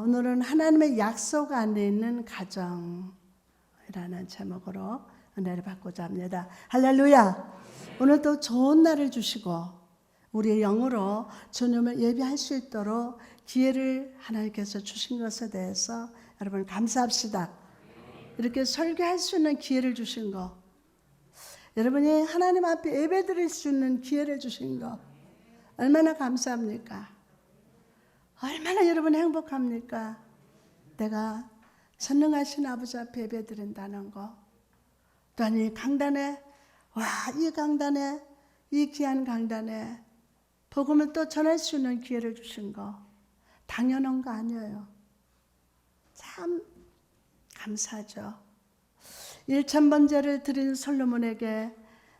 오늘은 하나님의 약속 안에 있는 가정이라는 제목으로 은혜를 받고자 합니다. 할렐루야. 오늘도 좋은 날을 주시고 우리의 영으로 주님을 예배할 수 있도록 기회를 하나님께서 주신 것에 대해서 여러분 감사합시다. 이렇게 설교할 수 있는 기회를 주신 거, 여러분이 하나님 앞에 예배드릴 수 있는 기회를 주신 거 얼마나 감사합니까? 얼마나 여러분 행복합니까? 내가 전능하신 아버지 앞에 예배드린다는 거. 또한 이 강단에, 이 강단에, 이 귀한 강단에 복음을 또 전할 수 있는 기회를 주신 거 당연한 거 아니에요. 참 감사하죠. 1000번제를 드린 솔로몬에게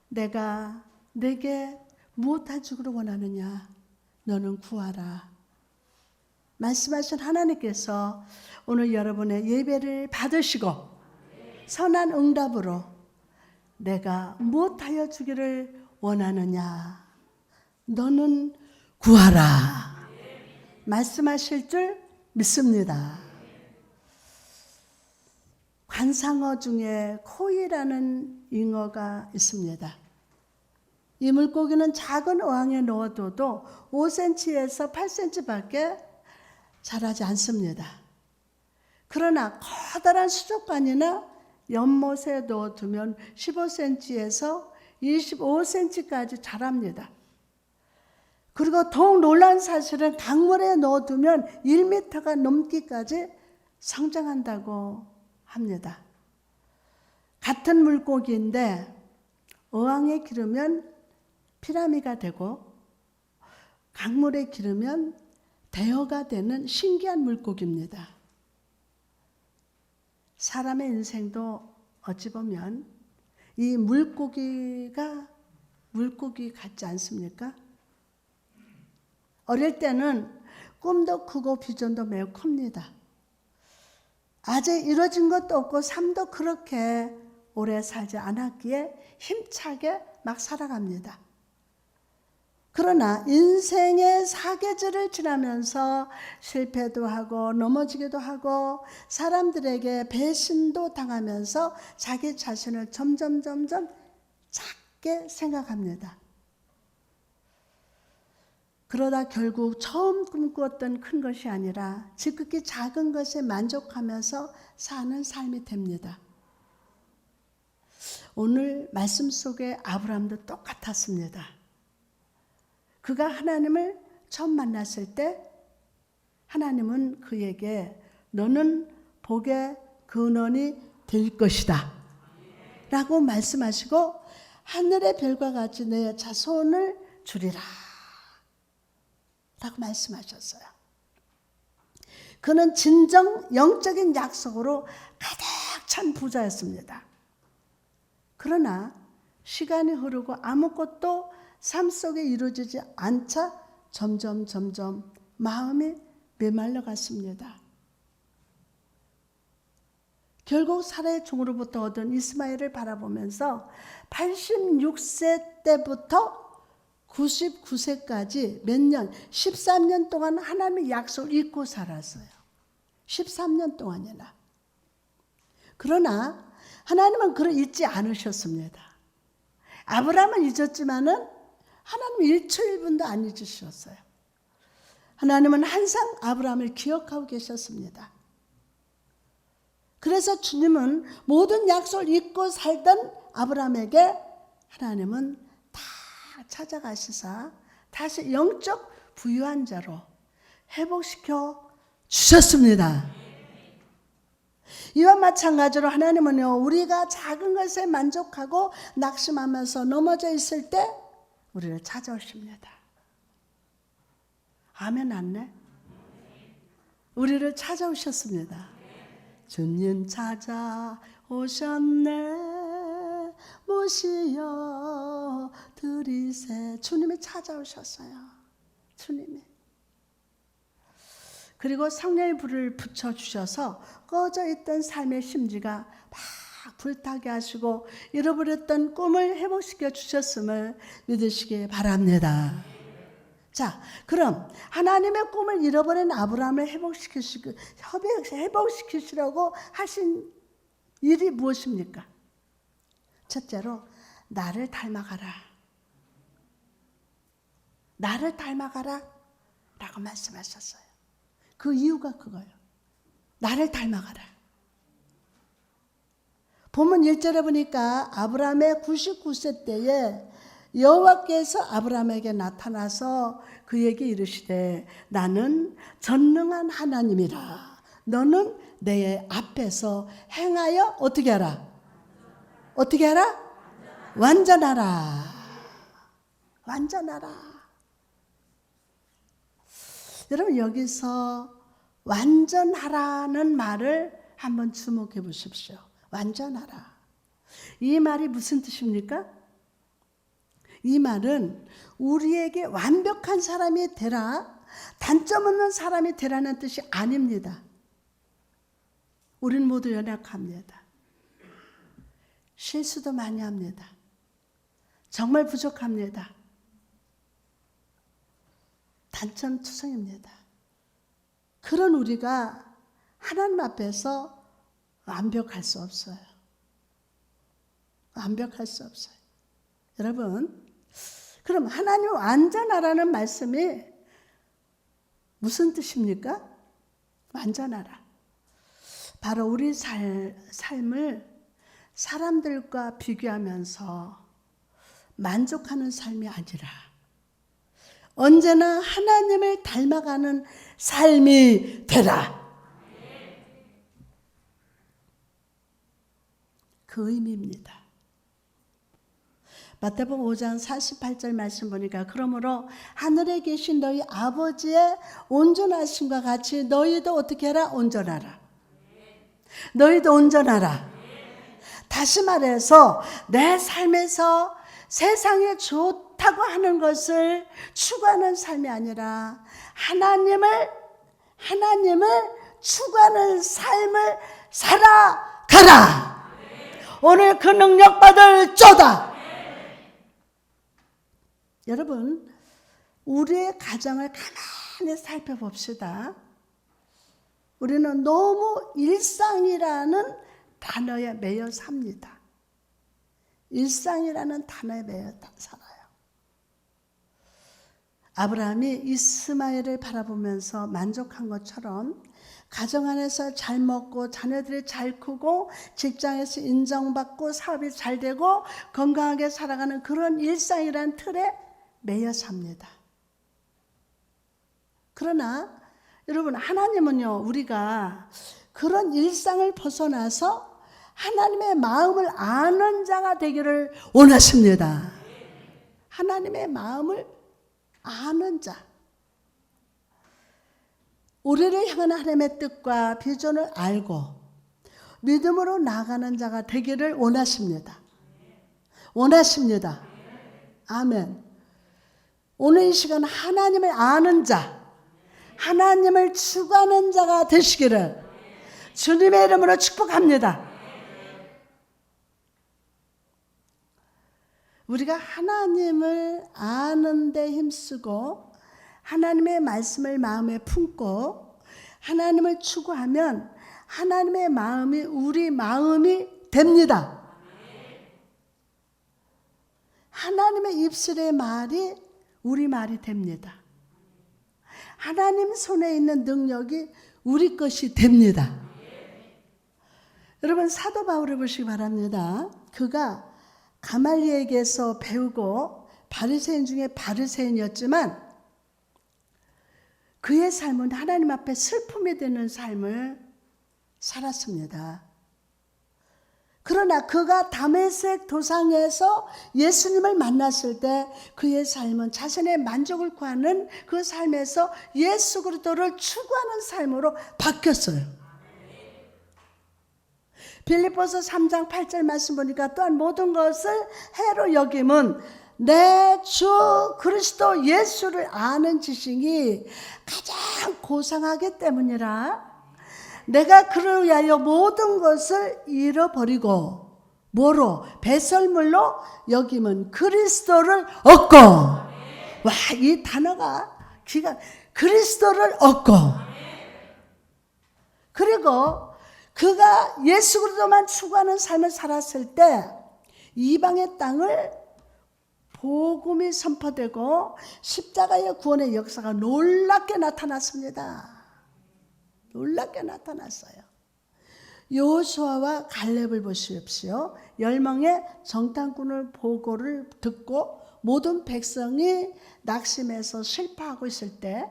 내가 내게 무엇을 주기를 원하느냐? 너는 구하라. 말씀하신 하나님께서 오늘 여러분의 예배를 받으시고 선한 응답으로 내가 무엇하여 주기를 원하느냐? 너는 구하라. 말씀하실 줄 믿습니다. 관상어 중에 코이라는 잉어가 있습니다. 이 물고기는 작은 어항에 넣어둬도 5cm에서 8cm밖에 자라지 않습니다. 그러나 커다란 수족관이나 연못에 넣어두면 15cm에서 25cm까지 자랍니다. 그리고 더욱 놀라운 사실은 강물에 넣어두면 1m가 넘기까지 성장한다고 합니다. 같은 물고기인데 어항에 기르면 피라미가 되고 강물에 기르면 대어가 되는 신기한 물고기입니다. 사람의 인생도 어찌 보면 이 물고기가 물고기 같지 않습니까? 어릴 때는 꿈도 크고 비전도 매우 큽니다. 아직 이루어진 것도 없고 삶도 그렇게 오래 살지 않았기에 힘차게 막 살아갑니다. 그러나 인생의 사계절을 지나면서 실패도 하고 넘어지기도 하고 사람들에게 배신도 당하면서 자기 자신을 점점 작게 생각합니다. 그러다 결국 처음 꿈꾸었던 큰 것이 아니라 지극히 작은 것에 만족하면서 사는 삶이 됩니다. 오늘 말씀 속에 아브라함도 똑같았습니다. 그가 하나님을 처음 만났을 때 하나님은 그에게 너는 복의 근원이 될 것이다 라고 말씀하시고 하늘의 별과 같이 내 자손을 주리라 라고 말씀하셨어요. 그는 진정 영적인 약속으로 가득 찬 부자였습니다. 그러나 시간이 흐르고 아무것도 삶 속에 이루어지지 않자 점점 마음이 메말라 갔습니다. 결국 사라의 종으로부터 얻은 이스마엘을 바라보면서 86세 때부터 99세까지 몇 년, 13년 동안 하나님의 약속을 잊고 살았어요. 13년 동안이나. 그러나 하나님은 그를 잊지 않으셨습니다. 아브라함은 잊었지만은 하나님은 1초 1분도 안 잊으셨어요. 하나님은 항상 아브라함을 기억하고 계셨습니다. 그래서 주님은 모든 약속을 잊고 살던 아브라함에게 하나님은 다 찾아가시사 다시 영적 부유한 자로 회복시켜 주셨습니다. 이와 마찬가지로 하나님은요, 우리가 작은 것에 만족하고 낙심하면서 넘어져 있을 때 우리를 찾아오십니다. 아멘 안네? 우리를 찾아오셨습니다. 주님 찾아오셨네 모시어 드리세. 주님이 찾아오셨어요. 주님이. 그리고 성령의 불을 붙여주셔서 꺼져 있던 삶의 심지가 막 불타게 하시고 잃어버렸던 꿈을 회복시켜 주셨음을 믿으시기 바랍니다. 자, 그럼 하나님의 꿈을 잃어버린 아브라함을 회복시키시려고 하신 일이 무엇입니까? 첫째로 나를 닮아가라. 나를 닮아가라 라고 말씀하셨어요. 그 이유가 그거예요. 나를 닮아가라. 본문 1절에 보니까 아브라함의 99세 때에 여호와께서 아브라함에게 나타나서 그에게 이르시되 나는 전능한 하나님이라. 너는 내 앞에서 행하여 어떻게 하라? 어떻게 하라? 완전하라. 완전하라. 여러분 여기서 완전하라는 말을 한번 주목해 보십시오. 완전하라. 이 말이 무슨 뜻입니까? 이 말은 우리에게 완벽한 사람이 되라, 단점 없는 사람이 되라는 뜻이 아닙니다. 우리는 모두 연약합니다. 실수도 많이 합니다. 정말 부족합니다. 단천투성입니다. 그런 우리가 하나님 앞에서 완벽할 수 없어요. 완벽할 수 없어요. 여러분, 그럼 하나님 완전하라는 말씀이 무슨 뜻입니까? 완전하라. 바로 우리 삶을 사람들과 비교하면서 만족하는 삶이 아니라 언제나 하나님을 닮아가는 삶이 되라. 그 의미입니다. 마태복음 5장 48절 말씀 보니까 그러므로 하늘에 계신 너희 아버지의 온전하심과 같이 너희도 어떻게 하라? 온전하라. 너희도 온전하라. 다시 말해서 내 삶에서 세상에 좋다고 하는 것을 추구하는 삶이 아니라 하나님을 추구하는 삶을 살아가라. 오늘 그 능력 받을 쪼다. 여러분, 우리의 가정을 가만히 살펴봅시다. 우리는 너무 일상이라는 단어에 매여 삽니다. 일상이라는 단어에 매여 살아요. 아브라함이 이스마엘을 바라보면서 만족한 것처럼 가정 안에서 잘 먹고 자녀들이 잘 크고 직장에서 인정받고 사업이 잘 되고 건강하게 살아가는 그런 일상이라는 틀에 매여 삽니다. 그러나 여러분, 하나님은요, 우리가 그런 일상을 벗어나서 하나님의 마음을 아는 자가 되기를 원하십니다. 하나님의 마음을 아는 자. 우리를 향한 하나님의 뜻과 비전을 알고 믿음으로 나아가는 자가 되기를 원하십니다. 원하십니다. 아멘. 오늘 이 시간 하나님을 아는 자, 하나님을 추구하는 자가 되시기를 주님의 이름으로 축복합니다. 우리가 하나님을 아는 데 힘쓰고 하나님의 말씀을 마음에 품고 하나님을 추구하면 하나님의 마음이 우리 마음이 됩니다. 하나님의 입술의 말이 우리 말이 됩니다. 하나님 손에 있는 능력이 우리 것이 됩니다. 여러분, 사도 바울을 보시기 바랍니다. 그가 가말리엘에게서 배우고 바리새인 중에 바리새인이었지만 그의 삶은 하나님 앞에 슬픔이 되는 삶을 살았습니다. 그러나 그가 다메섹 도상에서 예수님을 만났을 때 그의 삶은 자신의 만족을 구하는 그 삶에서 예수 그리스도를 추구하는 삶으로 바뀌었어요. 빌립보서 3장 8절 말씀 보니까 또한 모든 것을 해로 여김은 내 주 그리스도 예수를 아는 지식이 가장 고상하기 때문이라. 내가 그를 위하여 모든 것을 잃어버리고 뭐로? 배설물로 여김은 그리스도를 얻고 와, 이 단어가 그리스도를 얻고, 그리고 그가 예수 그리스도만 추구하는 삶을 살았을 때 이방의 땅을 복음이 선포되고 십자가의 구원의 역사가 놀랍게 나타났습니다. 놀랍게 나타났어요. 여호수아와 갈렙을 보십시오. 10명의 정탐꾼을 보고를 듣고 모든 백성이 낙심해서 슬퍼하고 있을 때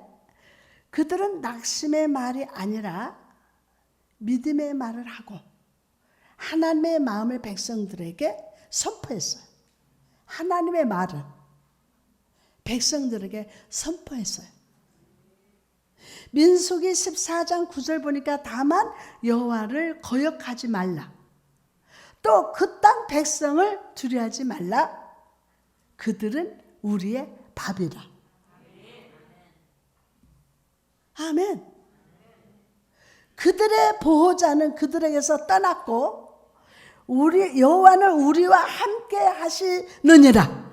그들은 낙심의 말이 아니라 믿음의 말을 하고 하나님의 마음을 백성들에게 선포했어요. 하나님의 말을 백성들에게 선포했어요. 민수기 14장 9절 보니까 다만 여호와를 거역하지 말라. 또 그 땅 백성을 두려워하지 말라. 그들은 우리의 밥이라. 아멘. 그들의 보호자는 그들에게서 떠났고 우리 여호와는 우리와 함께 하시느니라.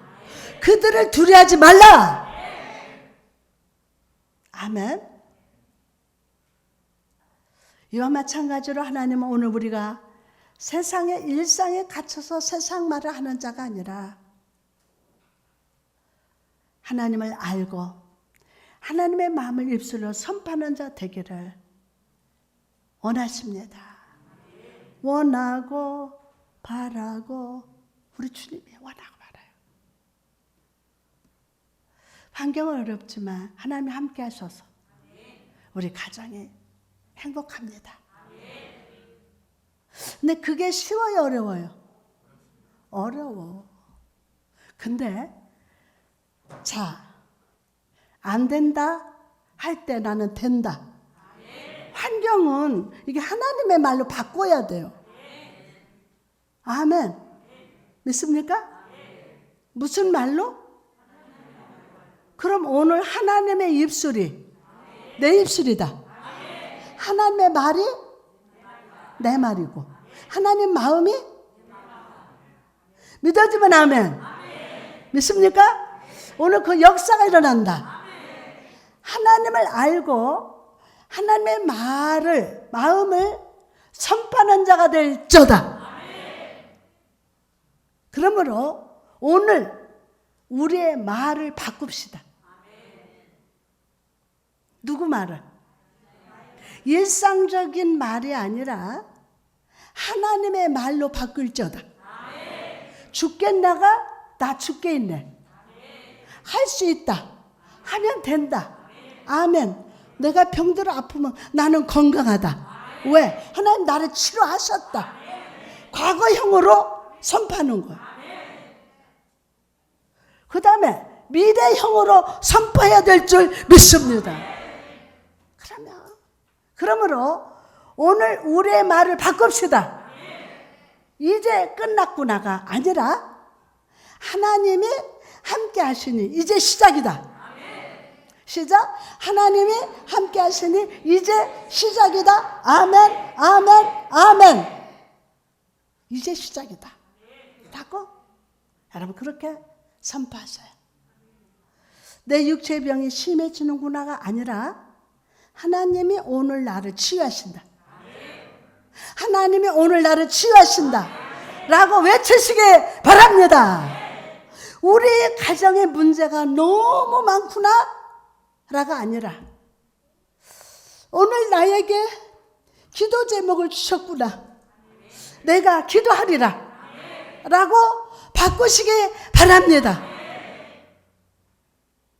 그들을 두려워하지 말라. 아멘. 이와 마찬가지로 하나님은 오늘 우리가 세상의 일상에 갇혀서 세상 말을 하는 자가 아니라 하나님을 알고 하나님의 마음을 입술로 선포하는 자 되기를 원하십니다. 원하고 바라고 우리 주님이 원하고 바라요. 환경은 어렵지만 하나님이 함께 하셔서 우리 가정이 행복합니다. 근데 그게 쉬워요, 어려워요? 어려워. 근데 안 된다 할 때 나는 된다. 환경은 이게 하나님의 말로 바꿔야 돼요. 아멘. 믿습니까? 무슨 말로? 그럼 오늘 하나님의 입술이 내 입술이다. 하나님의 말이 내 말이고 하나님 마음이 믿어지면 아멘. 믿습니까? 오늘 그 역사가 일어난다. 하나님을 알고 하나님의 마음을 선포하는 자가 될저다. 그러므로 오늘 우리의 말을 바꿉시다. 누구 말을? 일상적인 말이 아니라 하나님의 말로 바꿀저다. 죽겠나가 나 죽게 있네. 할 수 있다. 하면 된다. 아멘. 내가 병들어 아프면 나는 건강하다. 왜? 하나님 나를 치료하셨다. 과거형으로 선포하는 거야. 그 다음에 미래형으로 선포해야 될 줄 믿습니다. 그러므로 오늘 우리의 말을 바꿉시다. 이제 끝났구나가 아니라 하나님이 함께 하시니 이제 시작이다. 시작. 하나님이 함께 하시니 이제 시작이다. 아멘, 아멘, 아멘. 이제 시작이다. 라고 여러분 그렇게 선포하세요. 내 육체의 병이 심해지는구나가 아니라 하나님이 오늘 나를 치유하신다. 하나님이 오늘 나를 치유하신다. 라고 외치시기 바랍니다. 우리 가정의 문제가 너무 많구나. 라가 아니라 오늘 나에게 기도 제목을 주셨구나. 내가 기도하리라. 라고 바꾸시기 바랍니다.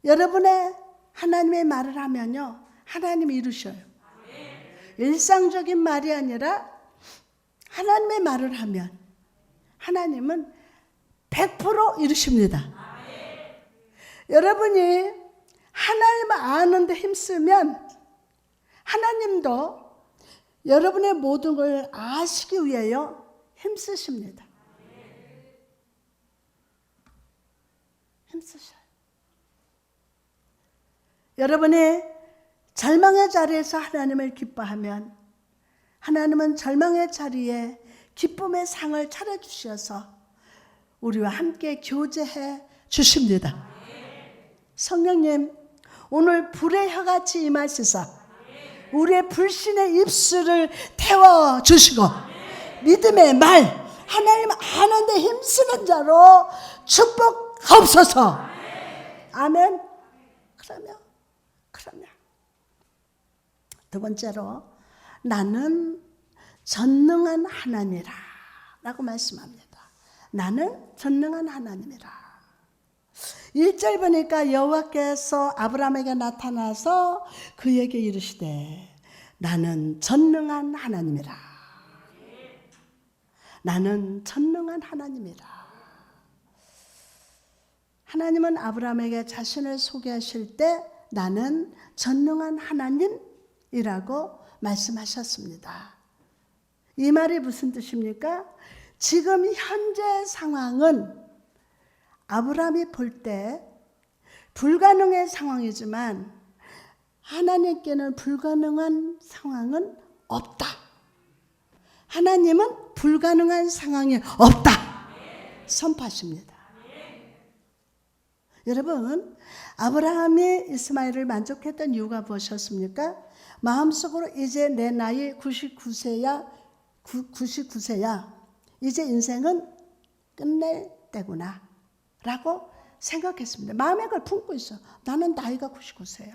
여러분의 하나님의 말을 하면요. 하나님이 이루셔요. 일상적인 말이 아니라 하나님의 말을 하면 하나님은 100% 이루십니다. 여러분이 하나님을 아는데 힘쓰면 하나님도 여러분의 모든 걸 아시기 위하여 힘쓰십니다. 힘쓰셔요. 여러분이 절망의 자리에서 하나님을 기뻐하면 하나님은 절망의 자리에 기쁨의 상을 차려주셔서 우리와 함께 교제해 주십니다. 성령님 오늘 불의 혀같이 임하시사 우리의 불신의 입술을 태워주시고 믿음의 말 하나님 아는데 힘쓰는 자로 축복하옵소서. 아멘. 그러면 두 번째로 나는 전능한 하나님이라 라고 말씀합니다. 나는 전능한 하나님이라. 1절 보니까 여호와께서 아브라함에게 나타나서 그에게 이르시되 나는 전능한 하나님이라. 나는 전능한 하나님이라. 하나님은 아브라함에게 자신을 소개하실 때 나는 전능한 하나님이라고 말씀하셨습니다. 이 말이 무슨 뜻입니까? 지금 현재 상황은 아브라함이 볼 때 불가능한 상황이지만 하나님께는 불가능한 상황은 없다. 하나님은 불가능한 상황이 없다. 선포하십니다. 여러분, 아브라함이 이스마엘을 만족했던 이유가 무엇이었습니까? 마음속으로 이제 내 나이 99세야 이제 인생은 끝낼 때구나 라고 생각했습니다. 마음에 그걸 품고 있어. 나는 나이가 99세야.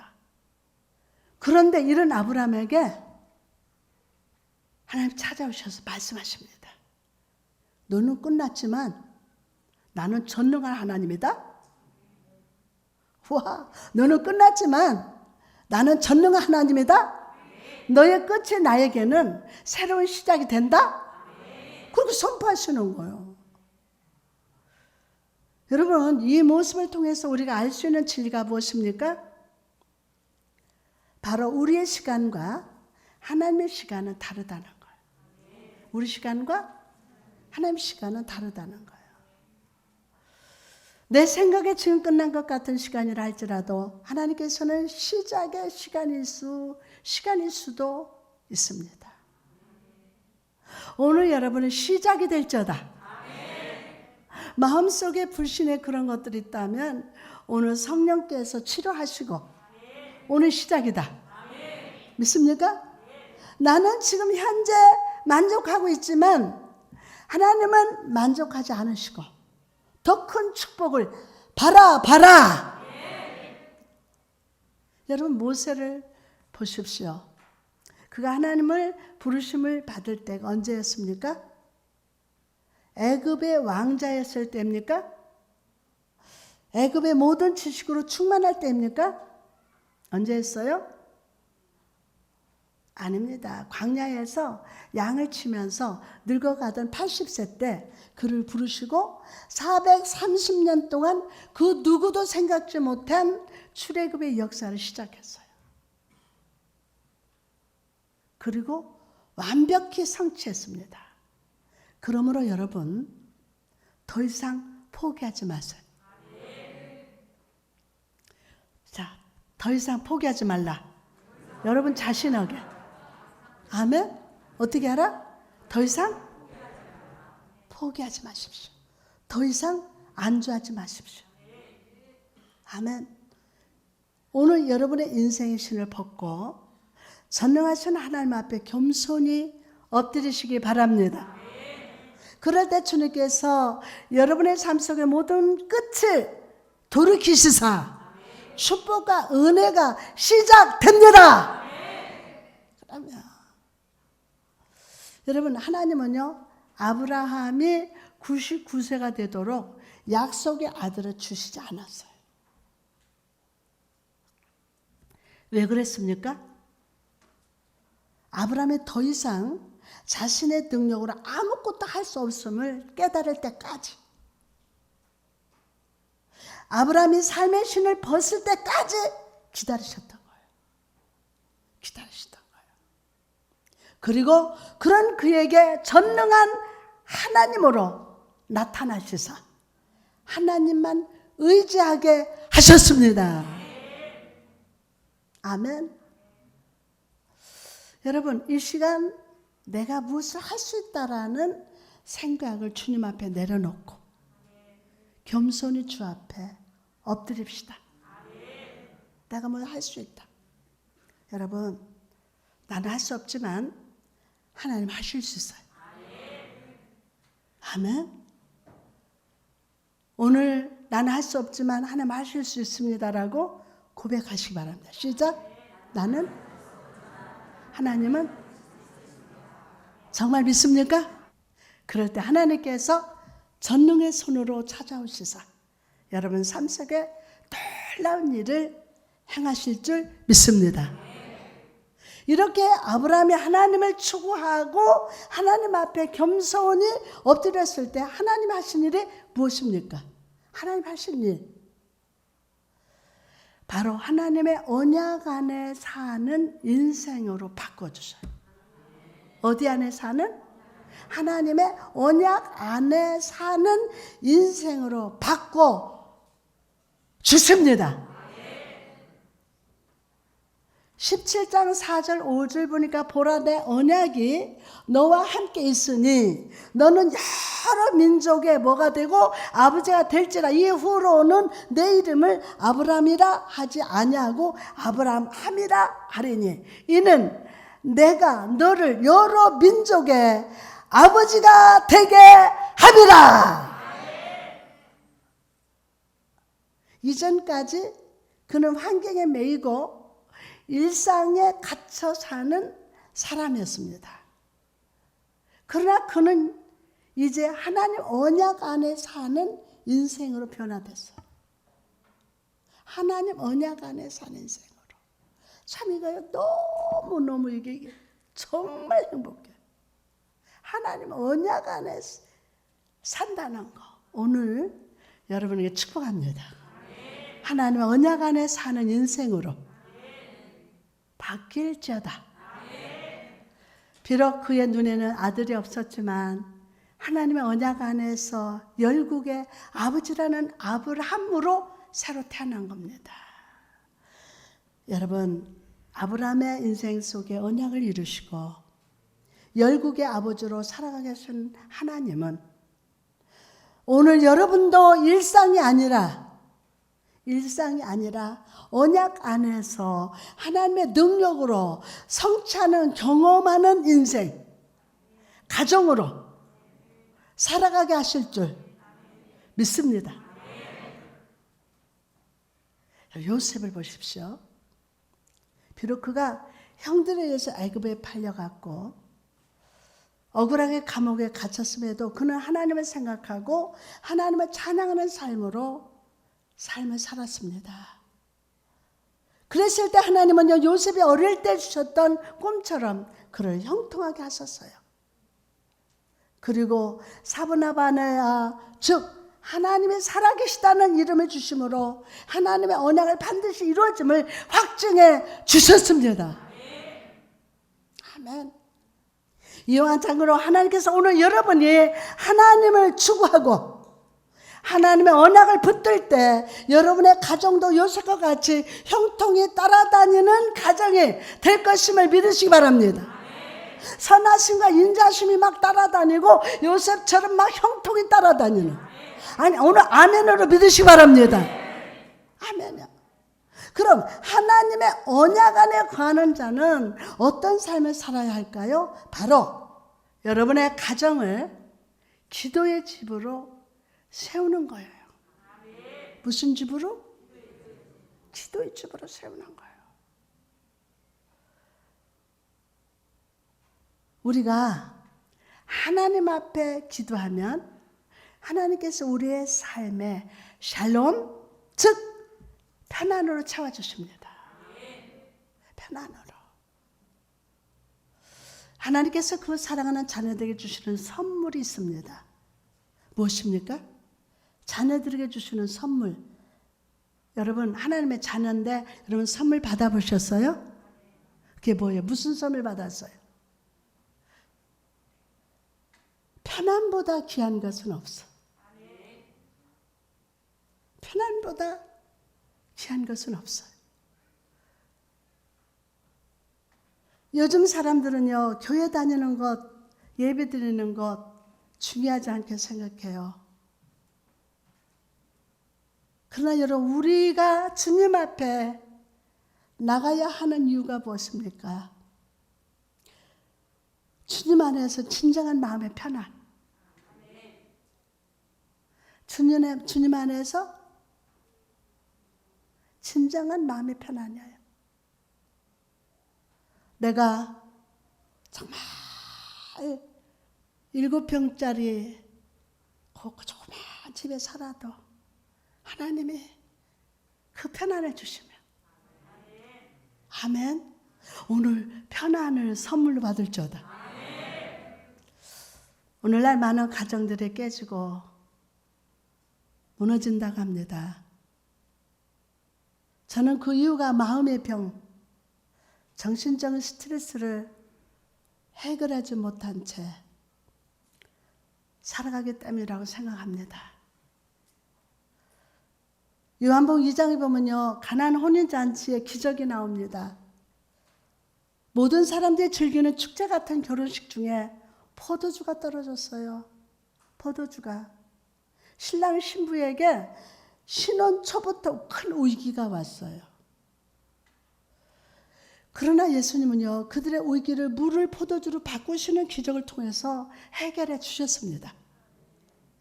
그런데 이런 아브라함에게 하나님 찾아오셔서 말씀하십니다. 너는 끝났지만 나는 전능한 하나님이다. 와, 너는 끝났지만 나는 전능한 하나님이다. 너의 끝이 나에게는 새로운 시작이 된다. 그렇게 선포하시는 거예요. 여러분, 이 모습을 통해서 우리가 알 수 있는 진리가 무엇입니까? 바로 우리의 시간과 하나님의 시간은 다르다는 거예요. 우리 시간과 하나님의 시간은 다르다는 거예요. 내 생각에 지금 끝난 것 같은 시간이라 할지라도 하나님께서는 시작의 시간일 수도 있습니다. 오늘 여러분은 시작이 될지어다. 마음속에 불신의 그런 것들이 있다면 오늘 성령께서 치료하시고 오늘 시작이다. 믿습니까? 나는 지금 현재 만족하고 있지만 하나님은 만족하지 않으시고 더 큰 축복을 바라. 여러분, 모세를 보십시오. 그가 하나님을 부르심을 받을 때가 언제였습니까? 애굽의 왕자였을 때입니까? 애굽의 모든 지식으로 충만할 때입니까? 언제였어요? 아닙니다. 광야에서 양을 치면서 늙어가던 80세 때 그를 부르시고 430년 동안 그 누구도 생각지 못한 출애굽의 역사를 시작했어요. 그리고 완벽히 성취했습니다. 그러므로 여러분, 더 이상 포기하지 마세요. 자, 더 이상 포기하지 말라. 여러분 자신에게. 아멘? 어떻게 하라? 더 이상 포기하지 마십시오. 더 이상 안주하지 마십시오. 아멘. 오늘 여러분의 인생의 신을 벗고 전능하신 하나님 앞에 겸손히 엎드리시기 바랍니다. 그럴 때 주님께서 여러분의 삶 속의 모든 끝을 돌이키시사 축복과 은혜가 시작됩니다. 그러면 여러분, 하나님은요, 아브라함이 99세가 되도록 약속의 아들을 주시지 않았어요. 왜 그랬습니까? 아브라함이 더 이상 자신의 능력으로 아무것도 할 수 없음을 깨달을 때까지, 아브라함이 삶의 신을 벗을 때까지 기다리셨던 거예요. 기다리셨던 거예요. 그리고 그런 그에게 전능한 하나님으로 나타나시사 하나님만 의지하게 하셨습니다. 아멘. 여러분, 이 시간 내가 무엇을 할 수 있다라는 생각을 주님 앞에 내려놓고 겸손히 주 앞에 엎드립시다. 내가 뭐 할 수 있다. 여러분, 나는 할 수 없지만 하나님 하실 수 있어요. 아멘. 오늘 나는 할 수 없지만 하나님 하실 수 있습니다라고 고백하시기 바랍니다. 시작. 나는 하나님은 정말 믿습니까? 그럴 때 하나님께서 전능의 손으로 찾아오시사 여러분 삶 속에 놀라운 일을 행하실 줄 믿습니다. 이렇게 아브라함이 하나님을 추구하고 하나님 앞에 겸손히 엎드렸을 때 하나님 하신 일이 무엇입니까? 하나님 하신 일, 바로 하나님의 언약 안에 사는 인생으로 바꿔주셔요. 어디 안에 사는? 하나님의 언약 안에 사는 인생으로 바꿔주십니다. 17장 4절 5절 보니까 보라 내 언약이 너와 함께 있으니 너는 여러 민족의 뭐가 되고 아버지가 될지라. 이후로는 내 이름을 아브라함이라 하지 아니하고 아브라함이라 하리니 이는 내가 너를 여러 민족의 아버지가 되게 함이라. 이전까지 그는 환경에 매이고 일상에 갇혀 사는 사람이었습니다. 그러나 그는 이제 하나님 언약 안에 사는 인생으로 변화됐어요. 하나님 언약 안에 사는 인생으로. 참 이거요, 너무너무 이게 정말 행복해요. 하나님 언약 안에 산다는 거 오늘 여러분에게 축복합니다. 하나님 언약 안에 사는 인생으로 바뀔지어다. 비록 그의 눈에는 아들이 없었지만 하나님의 언약 안에서 열국의 아버지라는 아브라함으로 새로 태어난 겁니다. 여러분, 아브라함의 인생 속에 언약을 이루시고 열국의 아버지로 살아가게 하신 하나님은 오늘 여러분도 일상이 아니라 언약 안에서 하나님의 능력으로 성취하는 경험하는 인생, 가정으로 살아가게 하실 줄 믿습니다. 요셉을 보십시오. 비록 그가 형들에 의해서 애굽에 팔려갔고 억울하게 감옥에 갇혔음에도 그는 하나님을 생각하고 하나님을 찬양하는 삶으로 삶을 살았습니다. 그랬을 때 하나님은요, 요셉이 어릴 때 주셨던 꿈처럼 그를 형통하게 하셨어요. 그리고 사브나바네아, 즉 하나님이 살아계시다는 이름을 주심으로 하나님의 언약을 반드시 이루어짐을 확증해 주셨습니다. 아멘. 이와 마찬가지로 하나님께서 오늘 여러분이 하나님을 추구하고 하나님의 언약을 붙들 때 여러분의 가정도 요셉과 같이 형통이 따라다니는 가정이 될 것임을 믿으시기 바랍니다. 선하심과 인자심이 막 따라다니고 요셉처럼 막 형통이 따라다니는, 아니 오늘 아멘으로 믿으시기 바랍니다. 아멘이요. 그럼 하나님의 언약 안에 거하는 자는 어떤 삶을 살아야 할까요? 바로 여러분의 가정을 기도의 집으로 세우는 거예요. 무슨 집으로? 기도의 집으로 세우는 거예요. 우리가 하나님 앞에 기도하면 하나님께서 우리의 삶에 샬롬, 즉 편안으로 채워주십니다. 편안으로. 하나님께서 그 사랑하는 자녀들에게 주시는 선물이 있습니다. 무엇입니까? 자녀들에게 주시는 선물. 여러분, 하나님의 자녀인데 여러분 선물 받아보셨어요? 그게 뭐예요? 무슨 선물 받았어요? 편안보다 귀한 것은 없어. 편안보다 귀한 것은 없어요. 요즘 사람들은요, 교회 다니는 것, 예배 드리는 것 중요하지 않게 생각해요. 그러나 여러분, 우리가 주님 앞에 나가야 하는 이유가 무엇입니까? 주님 안에서 진정한 마음의 편안. 주님 안에서 진정한 마음의 편안이에요. 내가 정말 7평짜리 조그마한 집에 살아도 하나님이 그 편안을 주시면, 아멘. 오늘 편안을 선물로 받을지어다. 오늘날 많은 가정들이 깨지고 무너진다고 합니다. 저는 그 이유가 마음의 병, 정신적인 스트레스를 해결하지 못한 채 살아가기 때문이라고 생각합니다. 요한복음 2장에 보면요, 가나안 혼인잔치에 기적이 나옵니다. 모든 사람들이 즐기는 축제 같은 결혼식 중에 포도주가 떨어졌어요. 포도주가. 신랑 신부에게 신혼 초부터 큰 위기가 왔어요. 그러나 예수님은요, 그들의 위기를 물을 포도주로 바꾸시는 기적을 통해서 해결해 주셨습니다.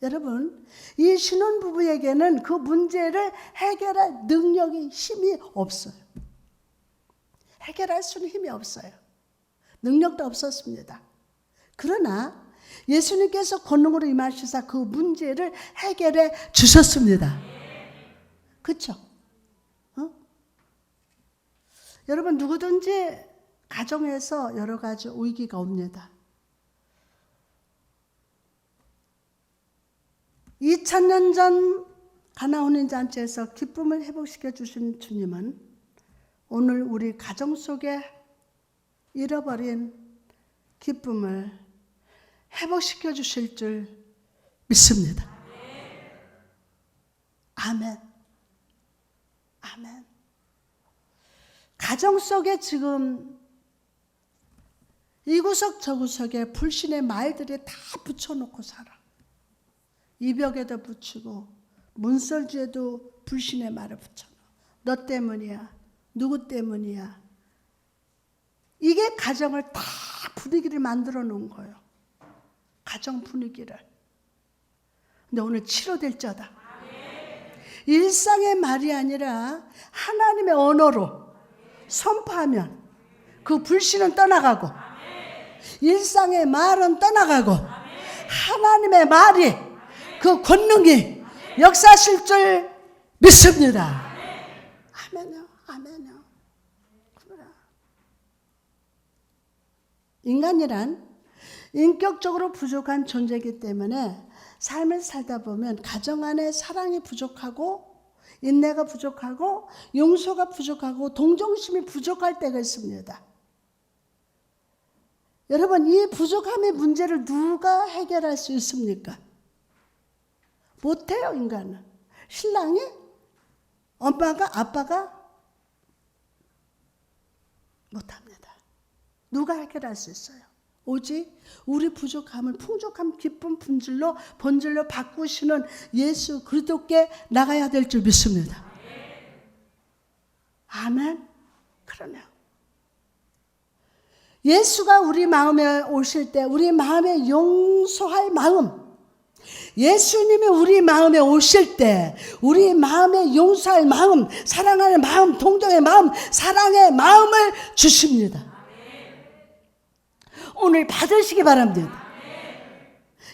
여러분, 이 신혼부부에게는 그 문제를 해결할 능력이, 힘이 없어요. 해결할 수는 힘이 없어요. 능력도 없었습니다. 그러나 예수님께서 권능으로 임하시사 그 문제를 해결해 주셨습니다. 그렇죠? 여러분, 누구든지 가정에서 여러 가지 위기가 옵니다. 2000년 전 가나안 혼인잔치에서 기쁨을 회복시켜 주신 주님은 오늘 우리 가정 속에 잃어버린 기쁨을 회복시켜 주실 줄 믿습니다. 아멘. 아멘. 가정 속에 지금 이 구석 저 구석에 불신의 말들이 다 붙여놓고 살아. 이 벽에도 붙이고 문설주에도 불신의 말을 붙여놔. 너 때문이야. 누구 때문이야. 이게 가정을 다 분위기를 만들어 놓은 거예요. 가정 분위기를. 근데 오늘 치료될지어다. 일상의 말이 아니라 하나님의 언어로 선포하면 그 불신은 떠나가고 일상의 말은 떠나가고 하나님의 말이 그 권능이 역사하실 줄 믿습니다. 아멘요. 아멘요. 인간이란 인격적으로 부족한 존재이기 때문에 삶을 살다 보면 가정 안에 사랑이 부족하고 인내가 부족하고 용서가 부족하고 동정심이 부족할 때가 있습니다. 여러분, 이 부족함의 문제를 누가 해결할 수 있습니까? 못해요, 인간은. 신랑이, 엄마가, 아빠가 못합니다. 누가 해결할 수 있어요? 오직 우리 부족함을 풍족한 기쁨 본질로 바꾸시는 예수 그리스도께 나가야 될 줄 믿습니다. 아멘. 그러면 예수가 우리 마음에 오실 때 우리 마음에 용서할 마음, 예수님이 우리 마음에 오실 때 우리 마음에 용서할 마음, 사랑하는 마음, 동정의 마음, 사랑의 마음을 주십니다. 오늘 받으시기 바랍니다.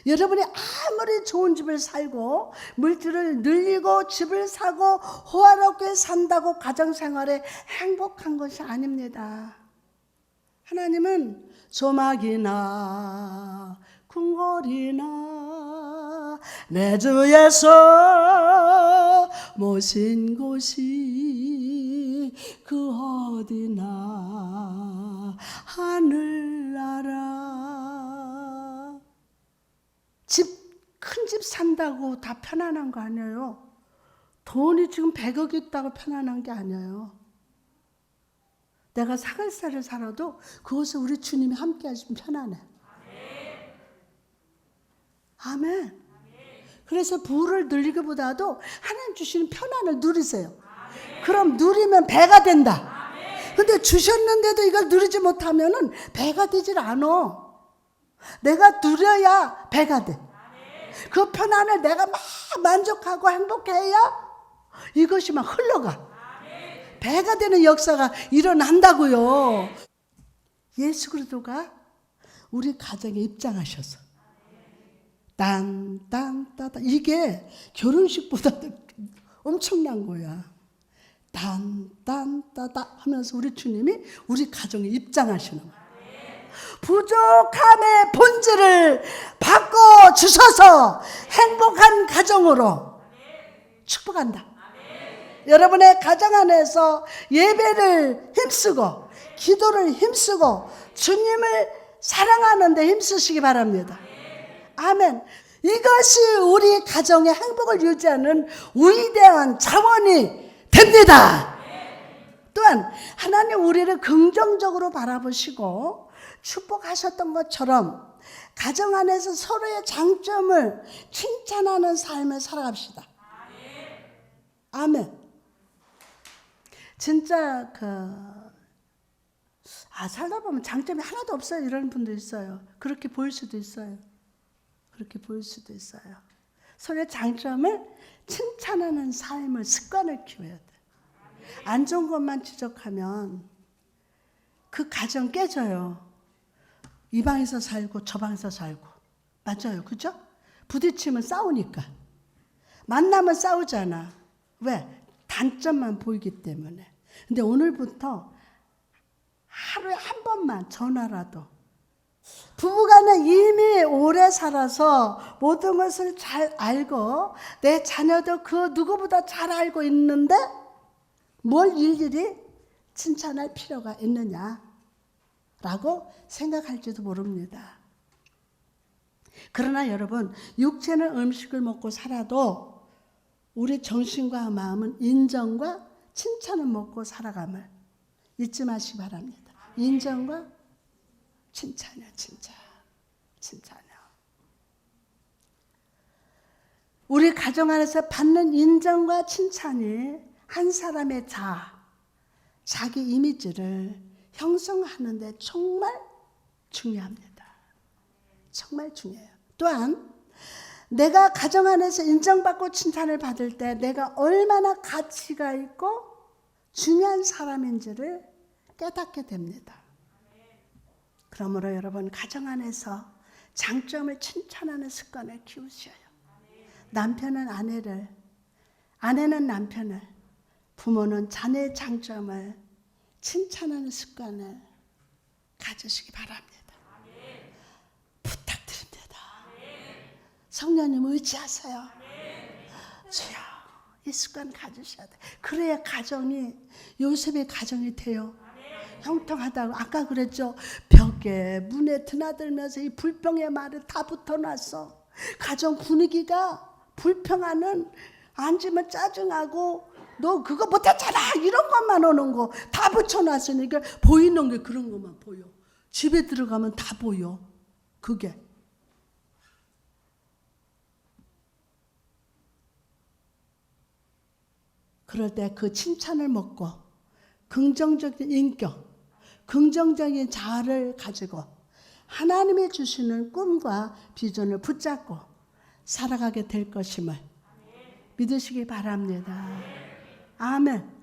여러분이 아무리 좋은 집을 살고 물질을 늘리고 집을 사고 호화롭게 산다고 가정생활에 행복한 것이 아닙니다. 하나님은 조막이나 궁궐이나 내 주에서 모신 곳이 그 어디나 하늘나라. 큰 집 산다고 다 편안한 거 아니에요. 돈이 지금 100억 있다고 편안한 게 아니에요. 내가 사갈살을 살아도 그것을 우리 주님이 함께 하시면 편안해. 아멘. 그래서 부를 늘리기보다도 하나님 주시는 편안을 누리세요. 그럼 누리면 배가 된다. 근데 주셨는데도 이걸 누리지 못하면은 배가 되질 않아. 내가 누려야 배가 돼. 그 편안을 내가 막 만족하고 행복해야 이것이 막 흘러가. 배가 되는 역사가 일어난다고요. 예수 그리스도가 우리 가정에 입장하셔서 딴딴따다 이게 결혼식보다도 엄청난 거야. 딴딴따다 하면서 우리 주님이 우리 가정에 입장하시는 거야. 부족함의 본질을 바꿔주셔서 행복한 가정으로 축복한다. 여러분의 가정 안에서 예배를 힘쓰고 기도를 힘쓰고 주님을 사랑하는 데 힘쓰시기 바랍니다. 아멘. 이것이 우리 가정의 행복을 유지하는 위대한 자원이 됩니다. 또한 하나님 우리를 긍정적으로 바라보시고 축복하셨던 것처럼 가정 안에서 서로의 장점을 칭찬하는 삶을 살아갑시다. 아멘. 진짜 살다 보면 장점이 하나도 없어요. 이런 분도 있어요. 그렇게 보일 수도 있어요. 그렇게 보일 수도 있어요. 서로의 장점을 칭찬하는 삶을 습관을 키워야 돼. 안 좋은 것만 지적하면 그 가정 깨져요. 이 방에서 살고 저 방에서 살고. 맞아요. 그죠? 부딪히면 싸우니까. 만나면 싸우잖아. 왜? 단점만 보이기 때문에. 근데 오늘부터 하루에 한 번만 전화라도 부부간에 이미 오래 살아서 모든 것을 잘 알고 내 자녀도 그 누구보다 잘 알고 있는데 뭘 일일이 칭찬할 필요가 있느냐라고 생각할지도 모릅니다. 그러나 여러분, 육체는 음식을 먹고 살아도 우리 정신과 마음은 인정과 칭찬을 먹고 살아감을 잊지 마시기 바랍니다. 인정과 칭찬이요, 칭찬이요. 우리 가정 안에서 받는 인정과 칭찬이 한 사람의 자기 이미지를 형성하는 데 정말 중요합니다. 정말 중요해요. 또한 내가 가정 안에서 인정받고 칭찬을 받을 때 내가 얼마나 가치가 있고 중요한 사람인지를 깨닫게 됩니다. 그러므로 여러분 가정 안에서 장점을 칭찬하는 습관을 키우셔요. 남편은 아내를, 아내는 남편을, 부모는 자녀의 장점을 칭찬하는 습관을 가지시기 바랍니다. 부탁드립니다. 성령님 의지하세요. 주여, 이 습관 가지셔야 돼. 그래야 가정이 요셉의 가정이 돼요. 형통하다고 아까 그랬죠. 벽에 문에 드나들면서 이 불평의 말을 다 붙어놨어. 가정 분위기가 불평하는, 앉으면 짜증하고 너 그거 못했잖아 이런 것만 오는 거 다 붙여놨으니까 보이는 게 그런 것만 보여. 집에 들어가면 다 보여. 그게 그럴 때 그 칭찬을 먹고 긍정적인 인격, 긍정적인 자아를 가지고 하나님이 주시는 꿈과 비전을 붙잡고 살아가게 될 것임을 믿으시기 바랍니다. 아멘.